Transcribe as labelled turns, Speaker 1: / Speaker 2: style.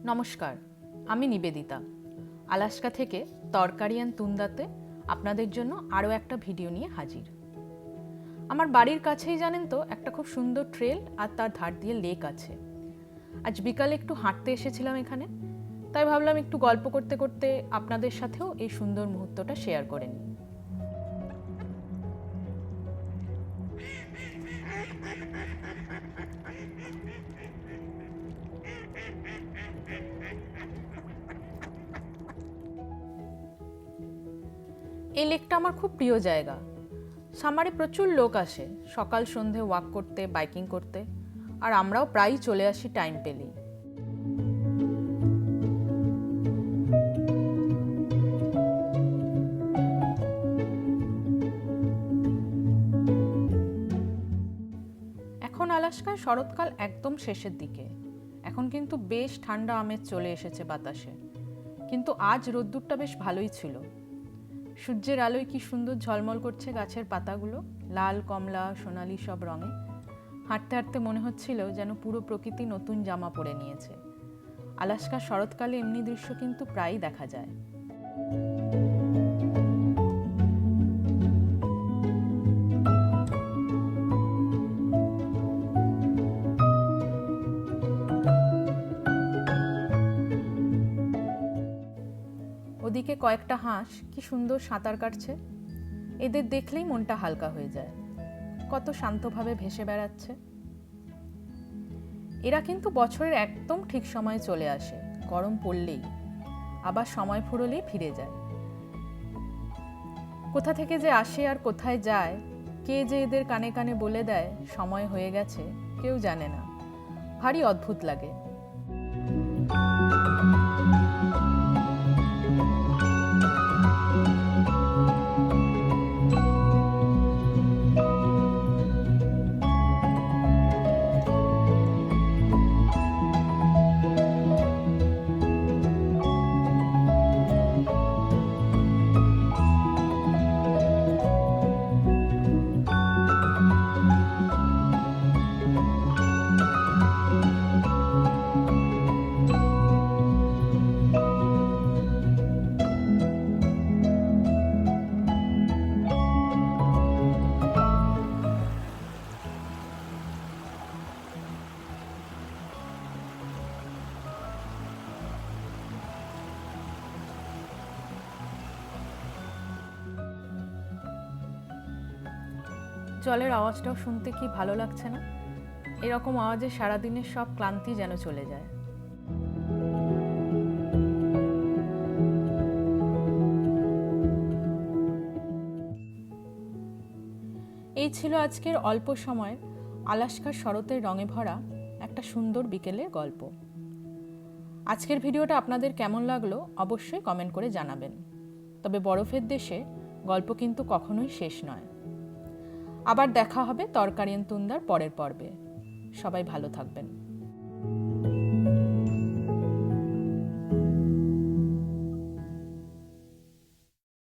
Speaker 1: নমস্কার, আমি নিবেদিতা। আলাস্কা থেকে তরকারি অ্যান্ড তুন্দাতে আপনাদের জন্য আরও একটা ভিডিও নিয়ে হাজির। আমার বাড়ির কাছেই জানেন তো একটা খুব সুন্দর ট্রেল আর তার ধার দিয়ে লেক আছে। আজ বিকালে একটু হাঁটতে এসেছিলাম এখানে, তাই ভাবলাম একটু গল্প করতে করতে আপনাদের সাথেও এই সুন্দর মুহূর্তটা শেয়ার করে নিই। এই লেকটা আমার খুব প্রিয় জায়গা। সামারে প্রচুর লোক আসে সকাল সন্ধে ওয়াক করতে, বাইকিং করতে, আর আমরাও প্রায়ই চলে আসি টাইম পেলেই। এখন আলাস্কায় শরৎকাল একদম শেষের দিকে। এখন কিন্তু বেশ ঠান্ডা আমেজ চলে এসেছে বাতাসে, কিন্তু আজ রোদ্দুরটা বেশ ভালোই ছিল। সূর্যের আলোয় কি সুন্দর ঝলমল করছে গাছের পাতাগুলো, লাল, কমলা, সোনালি সব রঙে। হাঁটতে হাঁটতে মনে হচ্ছিল যেন পুরো প্রকৃতি নতুন জামা পরে নিয়েছে। আলাস্কার শরৎকালে এমনি দৃশ্য কিন্তু প্রায়ই দেখা যায়। ওদিকে কয়েকটা হাঁস কি সুন্দর সাঁতার কাটছে। এদের দেখলেই মনটা হালকা হয়ে যায়। কত শান্তভাবে ভেসে বেড়াচ্ছে। এরা কিন্তু বছরের একদম ঠিক সময়ে চলে আসে, গরম পড়লেই, আবার সময় ফুরলেই ফিরে যায়। কোথা থেকে যে আসে আর কোথায় যায়, কে যে এদের কানে কানে বলে দেয় সময় হয়ে গেছে, কেউ জানে না। ভারী অদ্ভুত লাগে। জলের আওয়াজটাও শুনতে কি ভালো লাগছে না? এরকম আওয়াজে সারাদিনের সব ক্লান্তি যেন চলে যায়। এই ছিল আজকের অল্প সময়ের আলাস্কার শরতের রঙে ভরা একটা সুন্দর বিকেলের গল্প। আজকের ভিডিওটা আপনাদের কেমন লাগলো অবশ্যই কমেন্ট করে জানাবেন। তবে বরফের দেশে গল্প কিন্তু কখনোই শেষ নয়। আবার দেখা হবে তরকারি অ্যান্ড তুন্দার পরের পর্বে। সবাই ভালো থাকবেন।